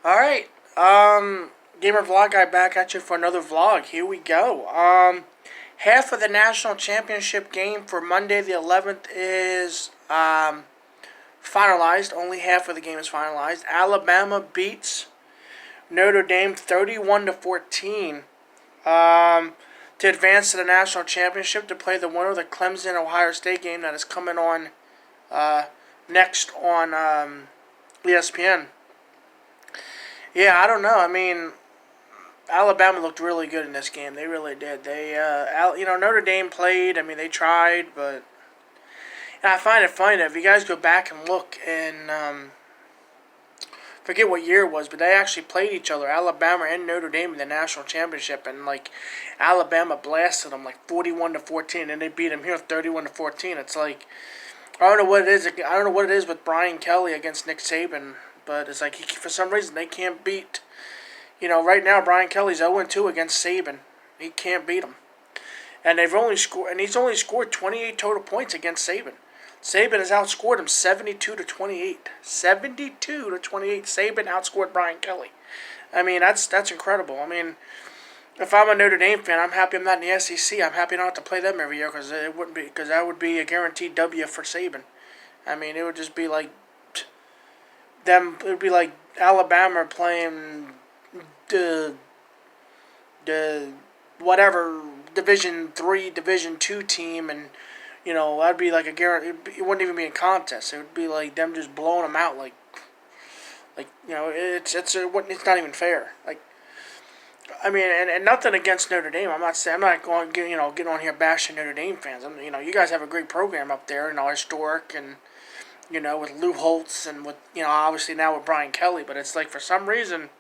Alright, Gamer Vlog Guy back at you for another vlog. Here we go. Half of the national championship game for Monday the 11th is, finalized. Only half of the game is finalized. Alabama beats Notre Dame 31 to 14, to advance to the national championship to play the winner of the Clemson Ohio State game that is coming on, next on, ESPN. Yeah, I don't know. I mean, Alabama looked really good in this game. They really did. Notre Dame played. I mean, they tried, but and I find it funny that if you guys go back and look and forget what year it was, but they actually played each other, Alabama and Notre Dame in the national championship, and like Alabama blasted them like 41 to 14, and they beat them here 31 to 14. It's like I don't know what it is. I don't know what it is with Brian Kelly against Nick Saban, but it's like for some reason they can't beat. Right now Brian Kelly's 0-2 against Saban. He can't beat him, and he's only scored 28 total points against Saban. Saban has outscored him 72 to 28. 72 to 28. Saban outscored Brian Kelly. I mean, that's incredible. I mean, if I'm a Notre Dame fan, I'm happy I'm not in the SEC. I'm happy not to play them every year because that would be a guaranteed W for Saban. I mean, it would just be like them. It would be like Alabama playing the whatever Division 3, Division 2 team, and that'd be like a guarantee. It wouldn't even be a contest. It would be like them just blowing them out. It's not even fair. Like, I mean, and nothing against Notre Dame. I'm not going get on here bashing Notre Dame fans. You guys have a great program up there, historic, and with Lou Holtz, and with obviously now with Brian Kelly. But it's like for some reason,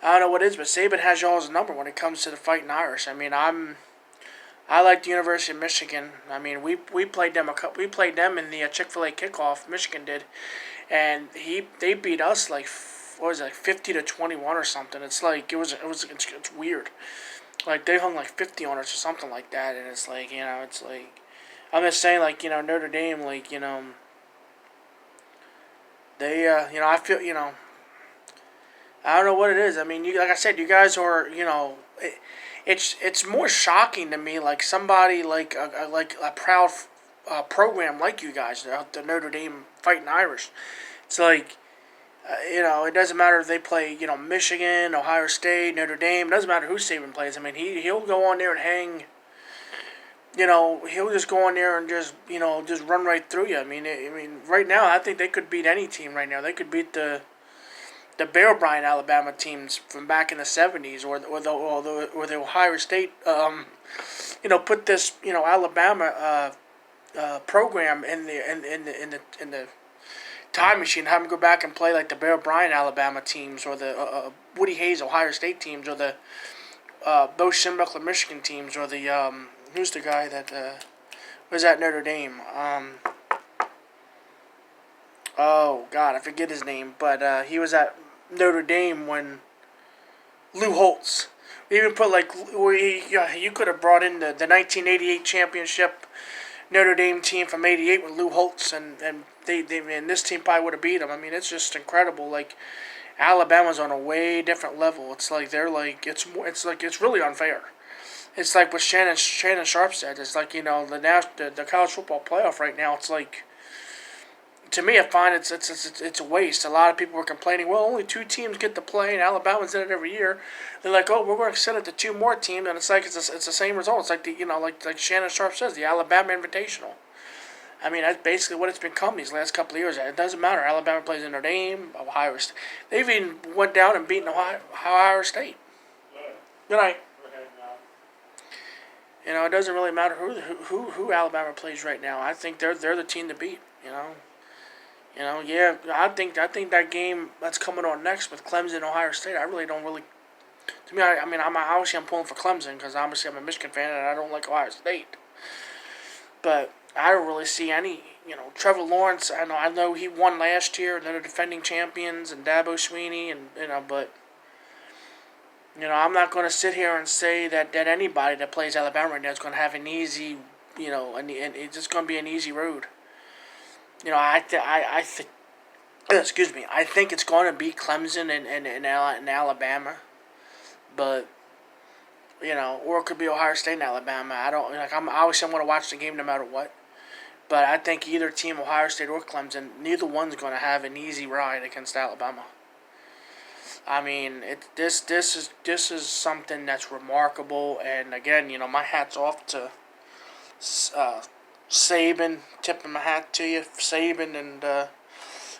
I don't know what it is, but Saban has y'all's number when it comes to the Fighting Irish. I mean, I like the University of Michigan. I mean, we played them we played them in the Chick-fil-A kickoff. Michigan did, and they beat us like what was it, like 50 to 21 or something. It's like it's weird. Like they hung like 50 on us or something like that, and it's like it's like I'm just saying like Notre Dame like they I feel I don't know what it is. I mean, like I said, you guys are it's more shocking to me like somebody like a proud program like you guys, the Notre Dame Fighting Irish. It's like it doesn't matter if they play Michigan, Ohio State, Notre Dame. It doesn't matter who Saban plays. I mean, he'll go on there and hang. He'll just go on there and just run right through you. I mean, right now I think they could beat any team right now. They could beat the Bear Bryant Alabama teams from back in the '70s, or the Ohio State. Put this Alabama program in the time machine. Have them go back and play like the Bear Bryant Alabama teams, or the Woody Hayes Ohio State teams, or the Bo Schembechler Michigan teams, or the who's the guy that was at Notre Dame. Oh God, I forget his name, but he was at Notre Dame when Lou Holtz. We even put like you could have brought in the 1988 championship Notre Dame team from '88 with Lou Holtz, and this team probably would have beat them. I mean, it's just incredible. Like Alabama's on a way different level. It's like they're like it's really unfair. It's like what Shannon Sharp said. It's like the college football playoff right now. It's like, to me, I find it's a waste. A lot of people were complaining, well, only 2 teams get to play, and Alabama's in it every year. They're like, oh, we're going to send it to 2 more teams, and it's like it's the same result. It's like like Shannon Sharp says, the Alabama Invitational. I mean, that's basically what it's become these last couple of years. It doesn't matter. Alabama plays Notre Dame, Ohio State. They've even went down and beaten Ohio State. Good night. It doesn't really matter who Alabama plays right now. I think they're the team to beat. Yeah, I think that game that's coming on next with Clemson, Ohio State. I really don't really. To me, I'm pulling for Clemson because obviously I'm a Michigan fan and I don't like Ohio State. But I don't really see any. Trevor Lawrence. I know he won last year and they're the defending champions, and Dabo Sweeney, and but. I'm not going to sit here and say that anybody that plays Alabama right now is going to have an easy, and it's just going to be an easy road. I think excuse me. I think it's going to be Clemson and Alabama, but or it could be Ohio State and Alabama. I don't like. I obviously want to watch the game no matter what. But I think either team, Ohio State or Clemson, neither one's going to have an easy ride against Alabama. I mean, this is something that's remarkable, and again, my hat's off to Saban. Tipping my hat to you, Saban and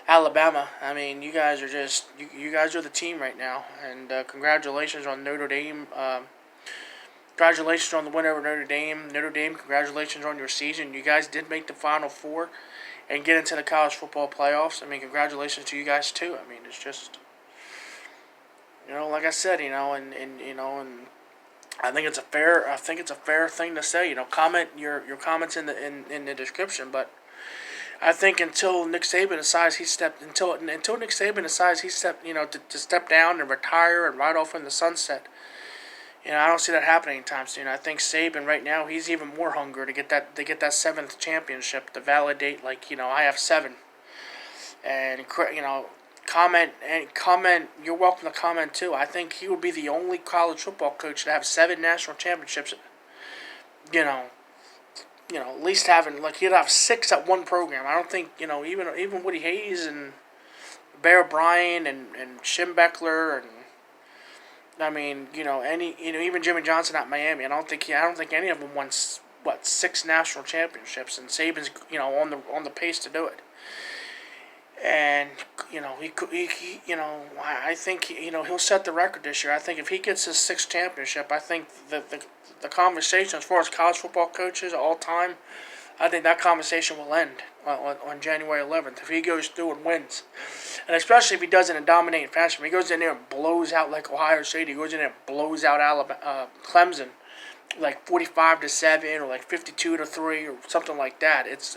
Alabama. I mean, you guys are just you guys are the team right now, and congratulations on Notre Dame. Congratulations on the win over Notre Dame. Notre Dame, congratulations on your season. You guys did make the Final Four and get into the college football playoffs. I mean, congratulations to you guys too. I mean, it's just, like I said, and I think it's a fair thing to say. Comment your comments in the description, but I think until Nick Saban decides to step down and retire and ride off in the sunset. I don't see that happening anytime soon. I think Saban right now, he's even more hungry to get that seventh championship, to validate, I have 7. And comment. You're welcome to comment too. I think he would be the only college football coach to have 7 national championships. At least having he'd have 6 at one program. I don't think even Woody Hayes and Bear Bryant and Schembechler and. I mean, even Jimmy Johnson at Miami. I don't think any of them won 6 national championships, and Saban's on the pace to do it. And I think he'll set the record this year. I think if he gets his 6th championship, I think the conversation as far as college football coaches all time, I think that conversation will end on January 11th if he goes through and wins. And especially if he does it in a dominating fashion. If he goes in there and blows out like Ohio State, he goes in there and blows out Clemson 45-7 or 52-3 or something like that. It's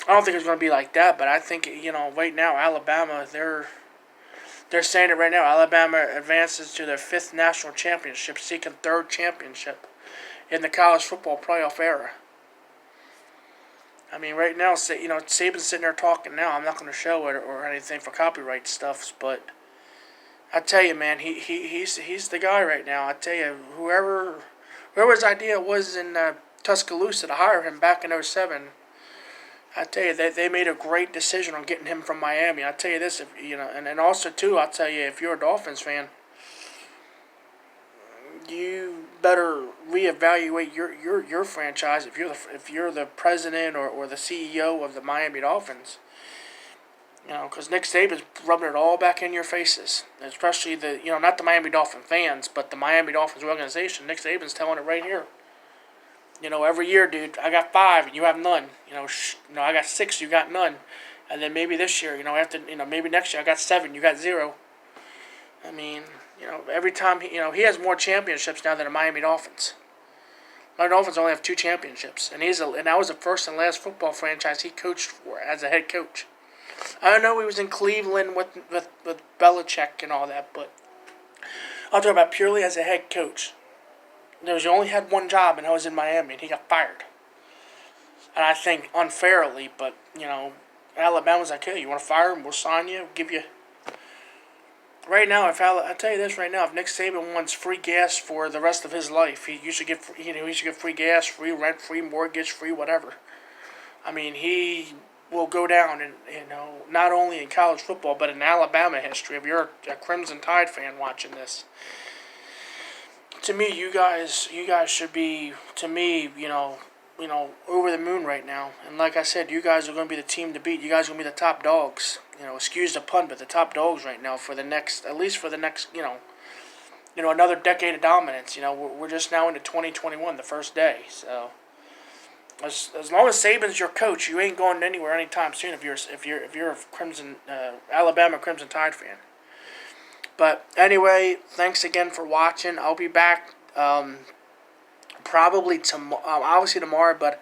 I don't think it's going to be like that, but I think right now Alabama, they're saying it right now. Alabama advances to their 5th national championship, seeking 3rd championship in the college football playoff era. I mean, right now, Saban's sitting there talking now. I'm not going to show it or anything for copyright stuff, but I tell you, man, he's the guy right now. I tell you, whoever's idea was in Tuscaloosa to hire him back in 2007, I tell you, they made a great decision on getting him from Miami. I tell you this, and also too, I'll tell you, if you're a Dolphins fan, you better reevaluate your franchise if you're the president or the CEO of the Miami Dolphins. Because Nick Saban's rubbing it all back in your faces, especially not the Miami Dolphin fans, but the Miami Dolphins organization. Nick Saban's telling it right here. Every year, dude, I got 5 and you have none. I got 6, you got none, and then maybe this year, after maybe next year I got 7, you got 0. I mean. Every time he has more championships now than the Miami Dolphins. Miami Dolphins only have 2 championships, and that was the first and last football franchise he coached for as a head coach. I know he was in Cleveland with Belichick and all that, but I'm talking about purely as a head coach. He only had one job, and that was in Miami, and he got fired. And I think unfairly, but Alabama's like, hey, you want to fire him? We'll sign you, give you. Right now, I tell you this right now, if Nick Saban wants free gas for the rest of his life, he should get free gas, free rent, free mortgage, free whatever. I mean, he will go down in not only in college football but in Alabama history. If you're a Crimson Tide fan watching this, to me, you guys should be over the moon right now. And like I said, you guys are going to be the team to beat. You guys are going to be the top dogs. Excuse the pun, but the top dogs right now for the next, another decade of dominance. We're just now into 2021, the first day. So as long as Saban's your coach, you ain't going anywhere anytime soon. If you're a Crimson Alabama Crimson Tide fan. But anyway, thanks again for watching. I'll be back probably obviously tomorrow, but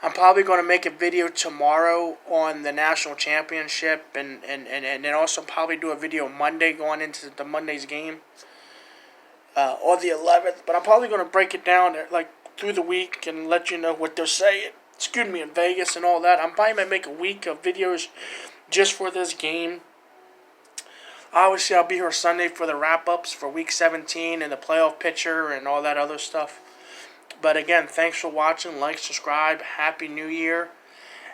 I'm probably going to make a video tomorrow on the national championship and then also probably do a video Monday going into the Monday's game or the 11th. But I'm probably going to break it down through the week and let you know what they're saying. In Vegas and all that. I'm probably going to make a week of videos just for this game. Obviously, I'll be here Sunday for the wrap-ups for Week 17 and the playoff picture and all that other stuff. But again, thanks for watching. Like, subscribe. Happy New Year.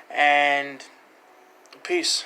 And peace.